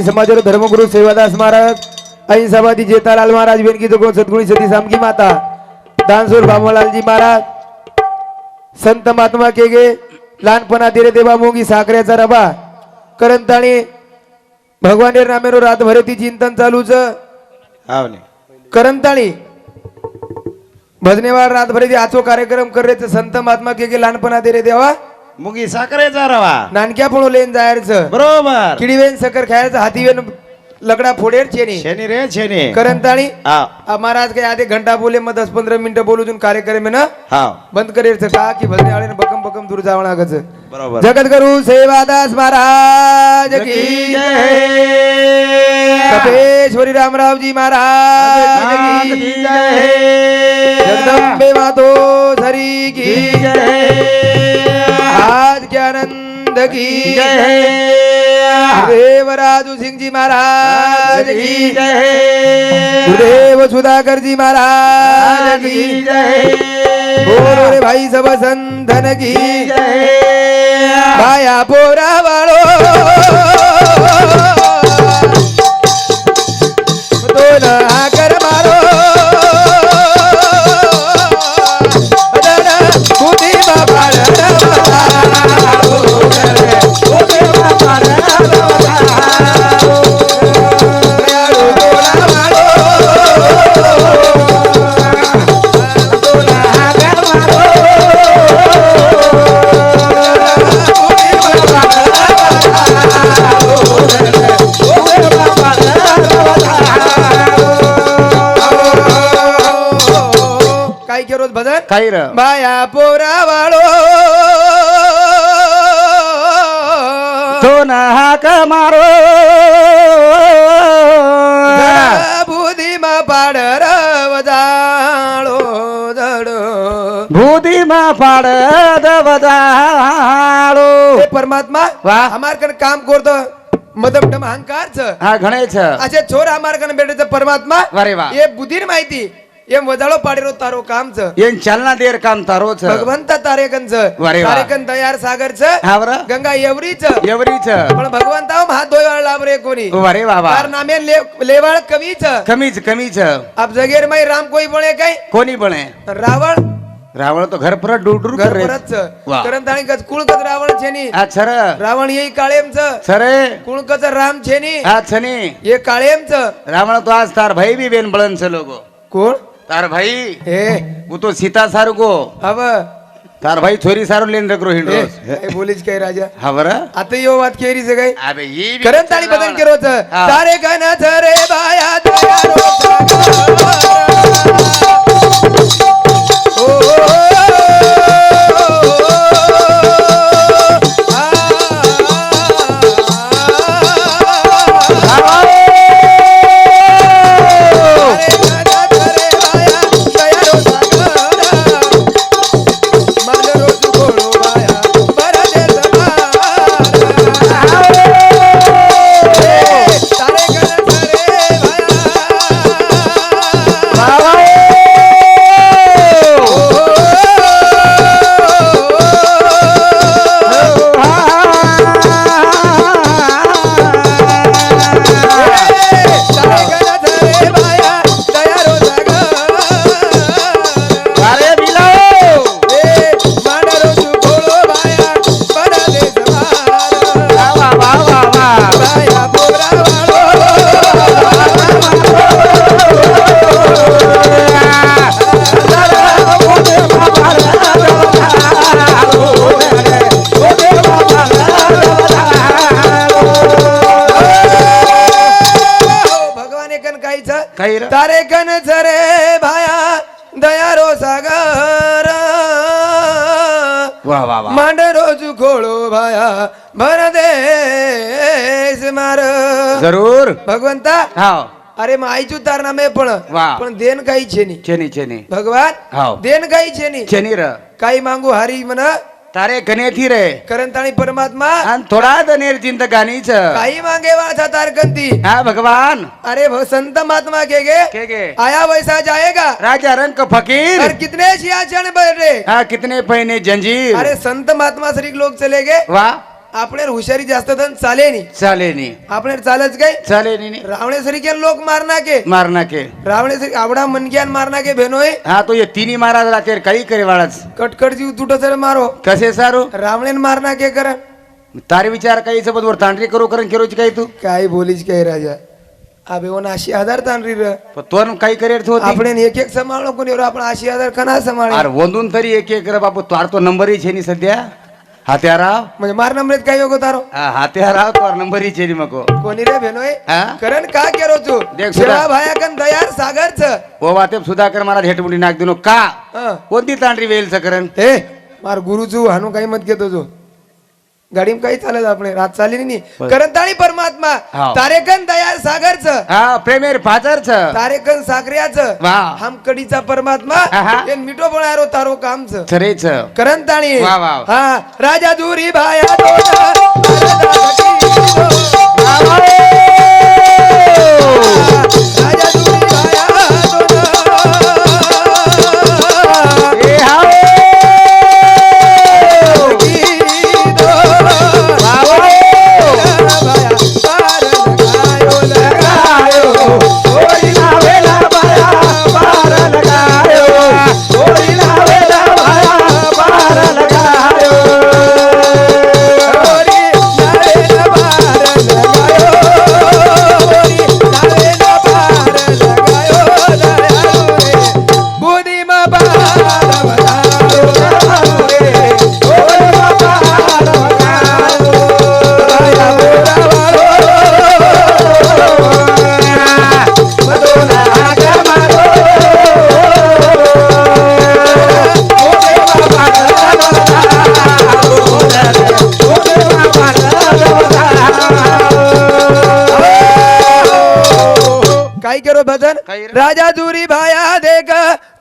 समाजरो धर्मगुरु सेवादास महाराज आई सभाती जेतालाल महाराज बेनकी तो सदगुणी सती सामकी माता दानसूर बामलाल जी महाराज संत महात्मा के गे लहानपणा तेरे देवा मोगी साखऱ्याचा रबा करंताणी भगवान नामेरो रात भरती चिंतन चालूच करंताणी भजनेवार रात भरती आचो कार्यक्रम करायचं संत महात्मा के गे लहानपणा तेरे देवा मुगी साखरेचा रवा नानक्या पण लेन जायचं बरोबर किडीवेन सकर खायचं हातीवेन लगड़ा फोड़ेर छेनी शनी रे शनी करंताणी हाँ महाराज के आधे घंटा बोले मैं 10-15 मिनट बोलू जुन कार्यक्रम में ना हाँ बंद करे का कि भजने वाले ने बकम बकम दूर जावना गज बरोबर जगत गुरु सेवादास महाराज की जय कपेश्वरी रामराव जी महाराज की जय जगदम्बे मातो धरी की आज के आनंद की देवराजू सिंह जी महाराज की गुरुदेव सुधाकर जी महाराज की बोलो रे भाई सब संतन की भाया पोरा वालो तो ना कर मारो बुद्धि बाबा बाया पोरा वालो तो नाक मारो बुद्धि मा पाडर वजाळो जड बुद्धि मा पाड दवदाळो परमात्मा वाह हमार कन काम करतो मदमटम अहंकारच हा घणेच असे छोर हमार कन भेटत परमात्मा अरे वा ये बुद्धीर माहिती ये वजाळो पाडेरो तारो कामच येन चालना देर काम तारोच भगवंत तारेकनच अरे वा तारेकन तयार सागरच हावर गंगा एवरीच एवरीच पण भगवंता हात धोयवाळ लाभरे कोणी अरे बाबा तार नामे लेवाळ कवीच कमीच कमीच अब जगेर मै राम कोई बने काय कोणी बने रावण रावण तो घर परत डूडूर घर परतच करंताणी कच कुळकच रावण छेनी अच्छा रावण येई काळेमच सरे कुळकच राम छेनी अच्छा नी ये काळेमच रावण तो आज तार भाई भी बेन बळन से लोगो कोण तार भाई हे वो तो सीता सारू को अब तार भाई छोरी सारू लेन रखरो हिंडो बोलीच काय राजा हवर आता यो बात केरी से काय अबे ये भी करंताणी बदन केरोच तारे कन थरे बाया तयारो तारे कन झरे भाया दयारो सागर वाह वाह वाह मांड रोज खोळो भाया भर देश मार जरूर भगवंता हाव अरे माईचू तार नामे पण देन काही छेनी चेनी चेनी भगवान हाव देन काही छेनी चेनी र काही मांगू हारी म्हणा तारे कने थी रे करंताणी परमात्मा आणि थोडा दनेर चिंत गाणीच काही मांगे वाचा तारकंती हा भगवान अरे संत महात्मा के के आया वैसा जाएगा राजा रंग फकीर और कितने सियाचन बैठे हा कितने पहिने जंजीर अरे संत महात्मा श्री लोग चले गए वा आपल्या हुशारी जास्त धन चाले नाही चाले नी आपल्या चालच काय चाले नी रावणेश्वरी के लोक मारना के मारना के रावणेश्वरी आवडा मनग्यान मारना के भेनोय हा तो ये तिन्ही महाराज राहते काही करे वाळाच कटकट जीव तुट सर मारो कसे सारू रावणेन मारना के कर तारे विचार काही सोबत वर तांडरी करू करून केरोची काही तू काय बोलीच काय राजा अबे वो 80,000 तांडरी र पण तो न काही करेर होती आपण एक एक सांभाळलो कोणी आपण 80,000 कना सांभाळे अरे वंदून तरी एक एक रे बापू तार तो नंबरही छे नी सध्या हात्याराव म्हणजे मार नंबरेत काय योग तारो हात्याराव तो नंबरही छे नी मको कोणी रे भेनोय हा करण का केरो तू देख सेवा सुद्धा. भाया कन दयार सागरच ओ वाते सुधाकर महाराज हेटमुडी नाक दिनो का कोणती तांडरी वेलचं करण हे मार गुरुचू हानू काही मत घेतो जो गाडी काही चालत आपण रात चालली नाही करंताळी परमात्मा हाव. तारेकन दयार सागरच हा प्रेमेर फादरच तारेकन सागऱ्याच वा हम कडीचा परमात्मा आहा. हे मिठो बनारो तारो कामच खरेच करंताळी वा, वा. हा राजा दुरी भाया दोना राजा दुरी भाया ए हाव काय करो भजन काय रे? राजा दुरी भाया देख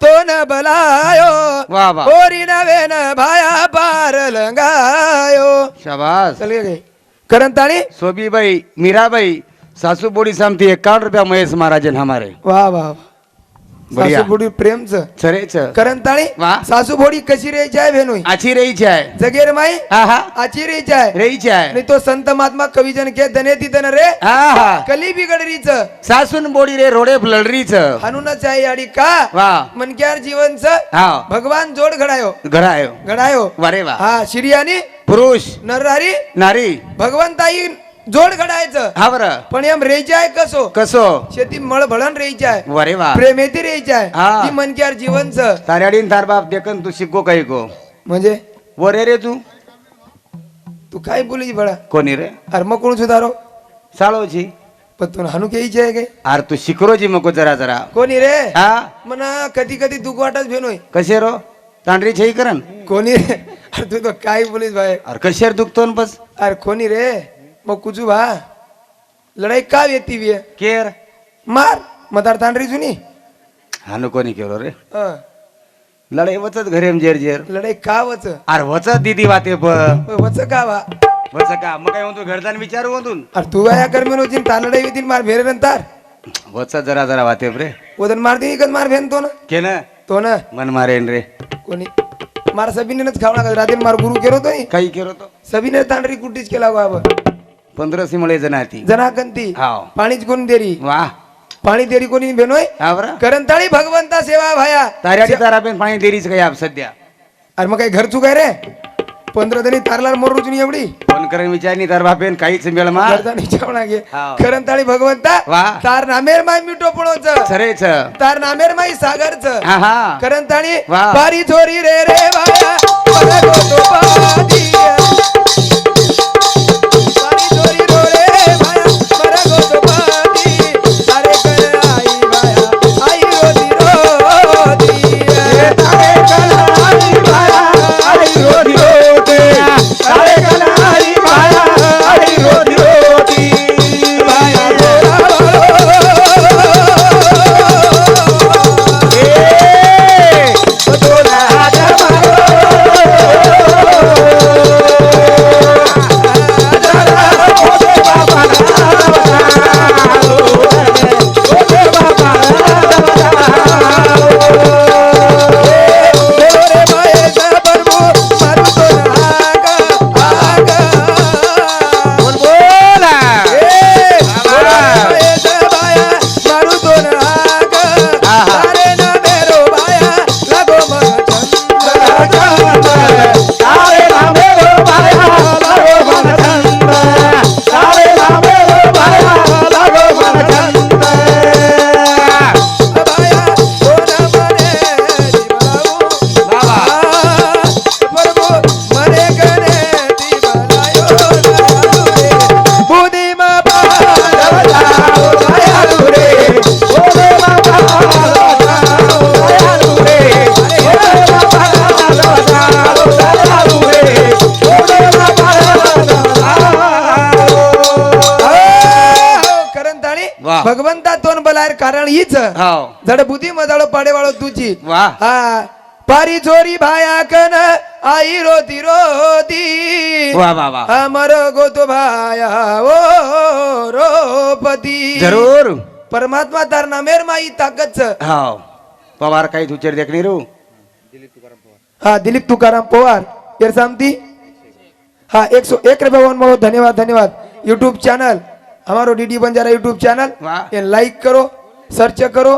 तो न बलायो वा वा ओरी नवे न भाया पार लंगायो शाबास चल गए करंताणी सोबीबाई मीराबाई सासू बोड़ी सामती 51 रुपया महेश महाराजन हमारे वाह वाह बढ़िया. सासू बोडी प्रेमच चरेच करंताणी वाह. सासू बोडी कशी रेची आहे भेनोई आची रहीच आहे जगेर माई हा हा आची रेची आहे रहीच आहे नाही तो संत महात्मा कविजन के धने ती धन रे हा हा कली बिगडरीच सासून बोडी रे रोडे फुलडरीच हनुनच आहे आणि का वा मनक्यार जीवनच हा भगवान जोड घडायो घरायो घडायो वारे वा हा शिरियानी पुरुष नरहारी नारी भगवंताई जोड घडायचं हा बर पण एम रेची आहे कसो कसो शेती मळभळण रेची आहे वारे वा प्रेमेती रेची आहे हा. ती मनक्यार जीवनच ताऱ्याडीन तार बाप देखन तू शिको काही को म्हणजे वरे रे तू तू काय बोलीची बळा कोणी रे अरे मग कोण सुधारो साळोची पण तू हानू घ्यायची आहे काय अरे तू शिकरोजी मको जरा जरा कोणी रे हा म्हणा कधी कधी दुख वाटच भेनोय कशे रो तांडरी छई करन कोणी रे अरे तू तो काय बोलीस भाई अरे कशेर दुखतो न बस अरे कोणी रे मग कुचू भा लढाई का येती वी केर मार मदार तांडरी जुनी हानु कोणी केलो रे हं. लढाई वचत घरेम जेर जेर लढाई का वच अरे वचत दीदी वाते प वच का वा वच का मग काय म्हणतो घरदान विचारू म्हणतून अरे तू या कर्मी होती ता लढाई येतील मार भेरे नंतर वचत जरा जरा वाते रे वदन मार दे इकत मार भेन तो ना के न तो ना मन मारेन रे कोणी मार सबीनेच खावणा का रात्री मार गुरु केलो तो काही केलो तो सबीने तांडरी कुटीच केला बाबा 15 सिमळे जनाती जनाकंती हाव पाणीच कोण देरी वाह पाणी देरी कोणी भेनोय हा बरं करंताळी भगवंता सेवा भाया ताऱ्याडी तारा पेन पाणी देरीच काय आप सध्या अरे मग काही घर चुकाय रे 15 जणी तारलार मोर रुचून एवढी फोन करून विचारनी तार बापेन काहीच मेळ मा घरदानी जेवणा घे हाव. करंताळी भगवंता वाह. तार नामेर माय मिठो पळोच सरेच तार नामेर माई सागरच हा हा करंताळी वाह. बारी छोरी रे रे भाया मला गोतो पादिया बारी छोरी रो रे भाया मला गोतो पादी तारे कर आई भाया आई रोती रोती तारे कर आई भाया आई रोती रोती तारे कर आई भाया आई रोती रोती भाया हीच हाव जड बुद्धी मजाळो पाडेवाळो तुझी वा हा पारी छोरी भाया कन आई रोती रोती वा वा वा अमर गोतो भाया ओ रोपती जरूर परमात्मा तार नामेर माई ताकत हाव पवार काही तुचेर देखणी रू हाँ दिलीप तुकाराम पवार यार सामती हाँ 101 रुपया बहुत धन्यवाद धन्यवाद यूट्यूब चैनल हमारो डीडी बंजारा यूट्यूब चैनल वाह। ये लाइक करो सर्च करो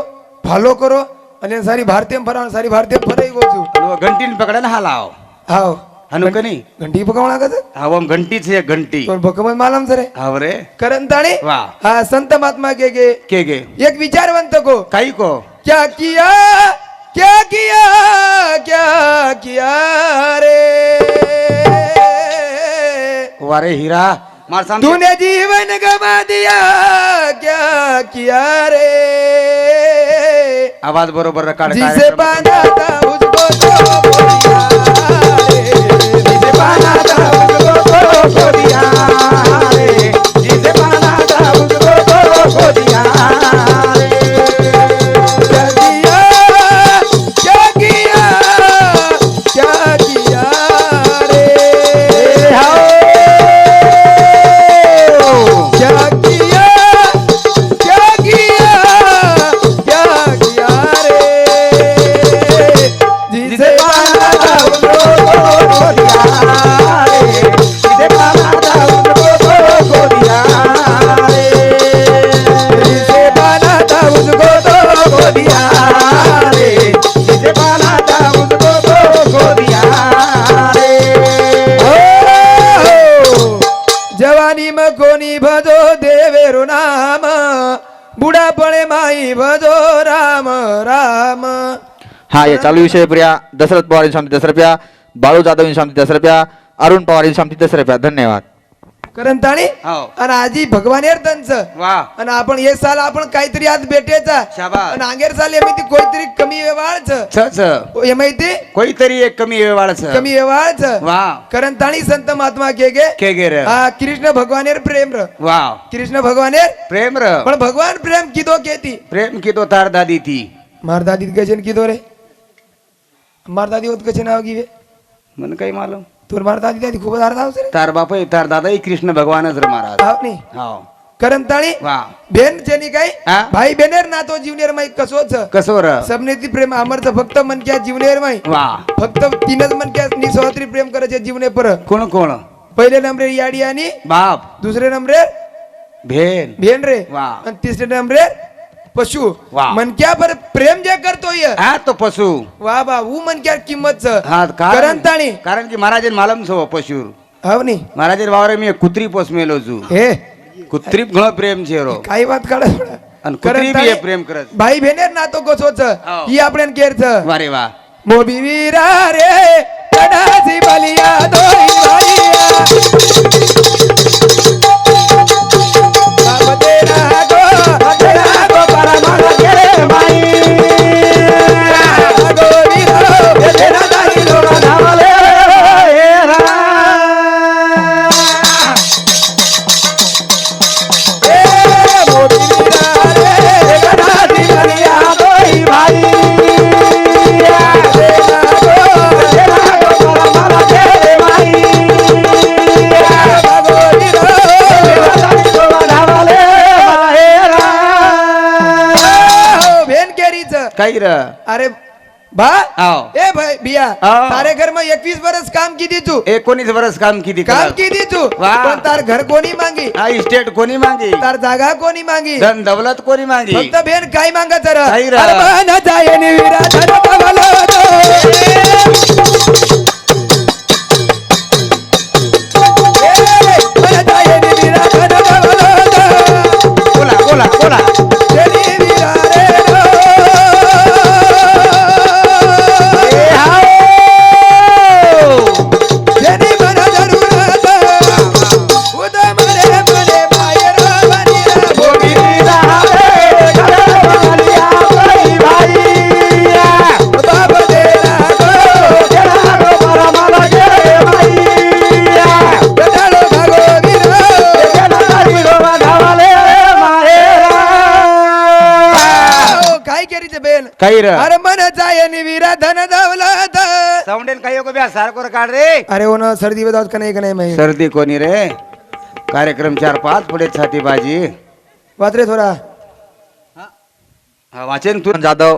फॉलो करो અને સારી ભારતીય ફરાણ સારી ભારતીય ફરાઈ ગયો છું અને ઘંટી પકડે ને હાલ આવો હાવ હનુ કની ઘંટી પકવણા કદે હાવ આમ ઘંટી છે ઘંટી તો ભકમત માલમ સરે હાવ રે કરંતાણી વાહ હા સંત મહાત્મા કે એક વિચારવંત को કઈ કો क्या किया क्या किया रे વારે હીરા માર સામે तूने जीवन गवा दिया क्या किया रे आवाज बरोबर रकाड जिसे बांधा था उसको तो खो दिया रे जिसे बांधा था उसको तो खो दिया रे जिसे बांधा था उसको तो खो दिया रे क्या किया रे जिसे पाना था उसको खो दिया रे जिसे पाना था उसको तो खो दिया रे जिसे पाना था उसको तो खो दिया रे जिसे पाना था उसको तो खो दिया रे जवानी में कोनी भजो देवेरो नाम बुढ़ापणे माई भजो राम राम हा ये चालू विषय प्रिया दशरथ पवार शांती 10 रुपया बाळू जाधव शांती 10 रुपया अरुण पवार शांती 10 रुपया धन्यवाद करंताणी हाव आणि आजी भगवान येर तंच वाह आणि आपण हे साल आपण काहीतरी आज भेटेचा शाबास आणि आंगेर साल एमिती कोणतरी कमी व्यवहारच छ छ हे माहिती कोणीतरी एक कमी वेवाळच कमी व्यवहारच वाह करंताणी संत महात्मा के के गे रे हा कृष्ण भगवानेर प्रेम र वाह कृष्ण भगवानेर प्रेम र पण भगवान प्रेम किदो केती प्रेम की तो तार दादी थी मार दादी कशेन किदो रे मार दादी होत कशे नाव गिवे मन काही मालूम तुर मार दादी दादी खूप अर्धा अवसर तार बाप तार दादा ही कृष्ण भगवानच रे महाराज हाव नाही हाव करंताणी वाह बेन जेनी काय हा? भाई बेनेर ना तो जीवनेर माई कसोच कसो र सबने ती प्रेम अमरच फक्त मन क्या जीवनेर माई वाह फक्त तीनच मन क्या निस्वार्थी प्रेम करायचे जीवने पर कोण कोण पहिले नंबरे याडी आणि बाप दुसरे नंबरे भेन भेन रे वाह. आणि तिसरे नंबरे पशु वाह. मन क्या पर प्रेम जे करतोय हा तो पशु वा बा ऊ मन क्या किंमत हा करंताणी कारण की महाराज मालम छो पशुर हाव नी महाराज वावरे मी कुत्री पोस मेलो छू हे कुत्री घणो प्रेम छे रो काही વાત काढ आणि कुत्री बी हे प्रेम करत भाई भेनेर ना तो गोसोच हाव. ही आपल्यान केरच वारे वा मोबी वीरा रे कडाची बलिया दोई भाईया बाप तेरा गो परमाला के माई गो वीरा तेरा दाई लोगा धावले हेरा ए मोबी वीरा रे कडाची बलिया दोई भाई काही र अरे बा हाव. ए भाई बिया हाव. तारे घर में 21 वर्ष काम की दी तू 19 वर्ष काम किती काम की दी तू वाह. पण तार घर कोणी मांगी हा इस्टेट कोणी मागे तार जागा कोणी मांगी धन दौलत कोणी मागे फक्त बेन काय मांगा तर काही रा. अरमान जाय नि विरा धन पवलो मन जाय नि विरा धन पवलो बोला बोला बोला तेरी विरा रे रो जेनी मन जरूरत उद मरे मने मायर बनिया भोगी रे घरवालिया भाई भाई बाप तेरा गो काय केरीचे बेन काही र अरे मन जाय निविरा धन दौलत साऊंडेल काही नको ब्या सारखं काढ रे अरे हो ना सर्दी बजावत का नाही माहिती सर्दी कोणी रे कार्यक्रम 4-5 पुढे छाती बाजी वाचरे थोडा हा वाचेन तू जाधव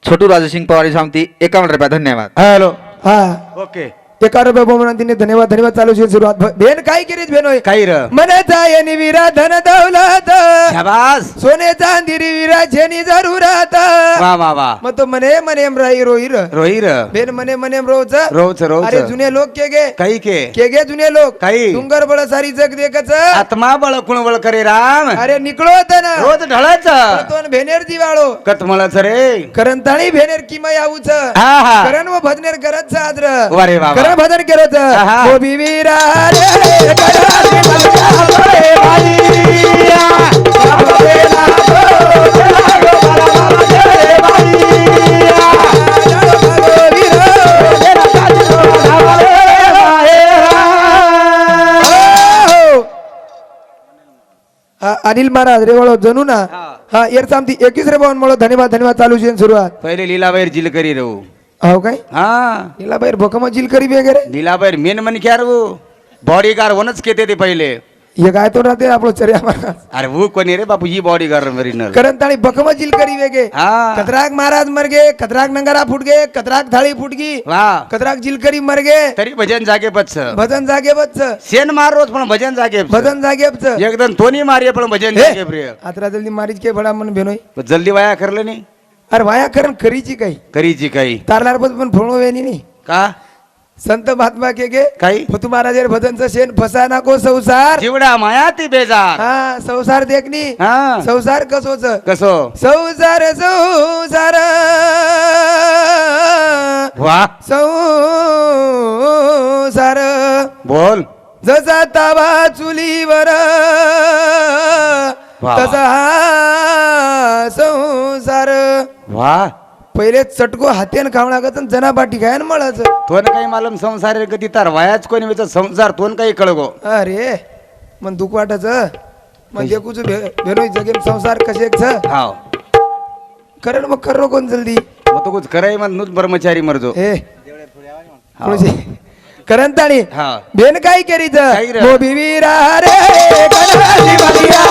छोटू राजसिंग पवार समिती 51 रुपया धन्यवाद हॅलो हा ओके 11 रुपये बोमणांतीने धन्यवाद चालू शे सुरुवात बेन काय केरीच बेन होय काही र मन जाय निविरा धन दौलत शाबास सोने चांदी विरा जेनी जरूरत वा वा वा मग तो मने मने राई रोईर रोहिर बेन मने मने रोज रोज रोज अरे जुने लोक के गे काही के जुने लोक काही. डुंगर बळ सारी जग देखच आत्मा बळ कुण बळ करे राम अरे निकलो होता ना रोज ढळच तो भेनेर दिवाळो कतमळच रे करंताळी भेनेर किमा याऊच हा हा करण व भजनेर करत साद्र वारे वा वा. करण भजन करत आहा. ओ बिवीरा रे करारी मलका रे भाईया बाबेला अनिल महाराज रेवाळो जणू ना हा येर सामती 21 रे बावन मला धन्यवाद चालू शे सुरुवात पहिले लीलाबाईर जिल करी रो हो काय हा नीलाबाई भोकमा जिल करी वगैरे लीलाबाईर मेन मन क्या रो बॉडीगार्ड होणच केते ते पहिले ये काय तो राहते आपलं चर्या महाराज अरे वो कोणी रे बापू ही बॉडीगार्ड मरीनर करंताळी भोकमा जिल करी वेगे हा कतराक महाराज मर गे कतराक नंगारा फुट गे कतराक थाळी फुट गी वा कतराक जिल करी मर गे तरी भजन जागे पच भजन जागे बच्च शेन मार रोज पण भजन जागे भजन जागे बच्च एकदम तोनी मारिये पण भजन जागे प्रिय आता जल्दी मारीच के बडा मन भेनोय जल्दी वाया करलं नाही अरे वाया करण करीची काही करीची काही तारलार पण फोणो वेनी नाही का संत महात्मा के गे काही फतू महाराज भजनचं शेण फसा नको संसार जीवडा माया ती बेजार हा संसार देखनी हा संसार कसोच कसो संसार संसार वा संसार बोल जसा तावा चुलीवर वा. तसा हा संसार वा पहिले चटको हात्यान खावं लागत आणि जना बाटी काय मळाच तोन काही मालम संसार रे गती तार वायाच कोणी वेच संसार तोन काही कळगो अरे मन दुख वाटच मग देखूच भेनोय जगेन संसार कसे हाव करण मग करो कोण जल्दी मग तो कुछ कराय मग नुच ब्रह्मचारी मरजो ए करण ताणी हा बेन काय करीत काय रे? मो बिवीरा रे कणाची बलिया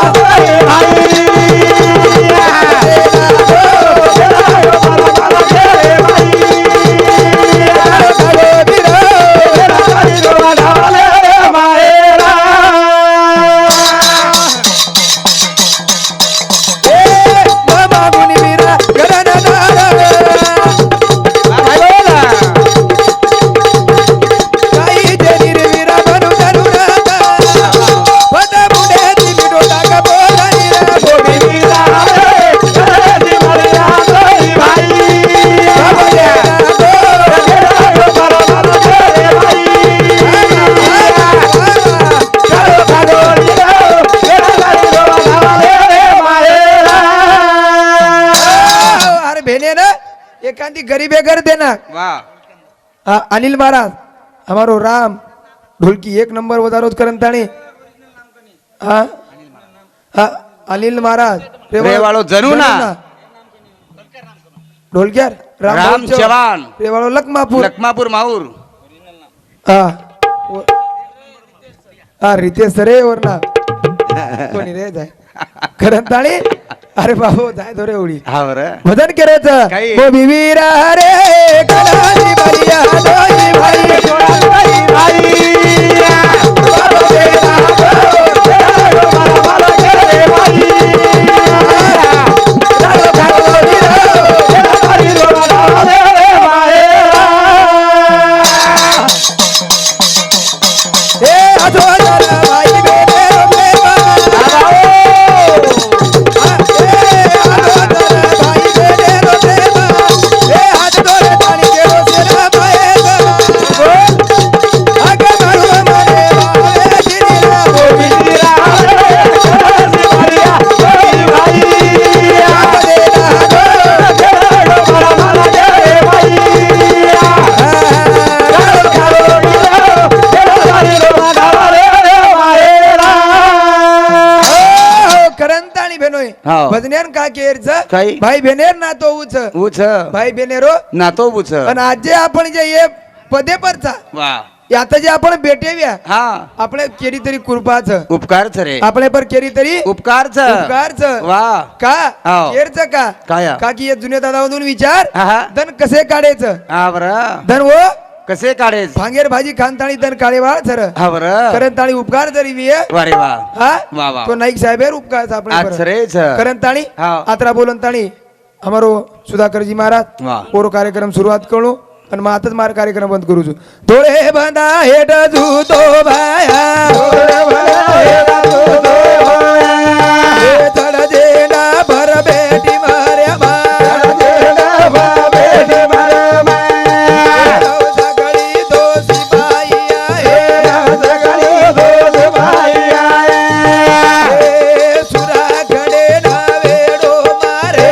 एकांती गरीबे कर देना वा अनिल महाराज हमारो राम ढोलकी 1 नंबर वजारोज करंताणी हाँ हाँ अनिल महाराज रेवाळो जणू ना ढोलक्यार राम चव्हाण रेवाळो लखमापूर लखमापूर माऊर हाँ हाँ रितेश रे वरना कोणी रे जाय करंताणी अरे बाबू जाय थोडे उडी हा बरं भजन करायचं काही. ओ बिवीरा रे कणाची बलिया दोई भाई हाव. भजनेर का केरच काही? भाई बेनेर ना तो उच उच भाई बेनेरो नातो बुच आणि आज जे आपण जे ये पदे परचा वा आता जे आपण भेटेव्या हा આપણે केरी तरी कृपाच उपकारच रे આપણે पर केरी तरी उपकारच उपकारच वा का हाव. केरच का काय? का की हे जुने दादामधून विचार हा धन कसे काढायचं हा बर धन वो कसे काढेस भांगेर भाजी खानताळी धन काळेवाळ सर हा बर करंताळी उपकार जरी विये वारे वा हा वा वा तो नाईक साहेब उपकार આપણે પર. आचरेच करंताळी हाव. आत्रा बोलंताळी અમારો સુધાકરજી મહારાજ વાહ. પૂરો કાર્યક્રમ શરૂઆત કરું અને માં હાથ જ મારો કાર્યક્રમ બંધ કરું છું ધોળે બંધા હેઠ જૂતો ભાયા એ તળ જેના ભર બેટી માર્યા સગડી દોષી ભાઈયા એ સુરા ઘડે ના વેડો મારે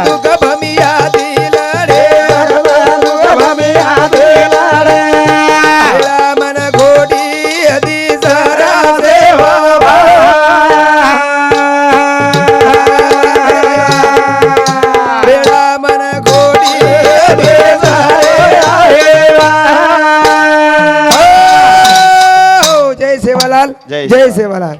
દુઃખ ભમિયા દિલડે પેલા મન ઘોડી હદી સારા સેવા પેલા મન ઘોડી હદી સારા જય સેવાલાલ જય જય સેવાલાલ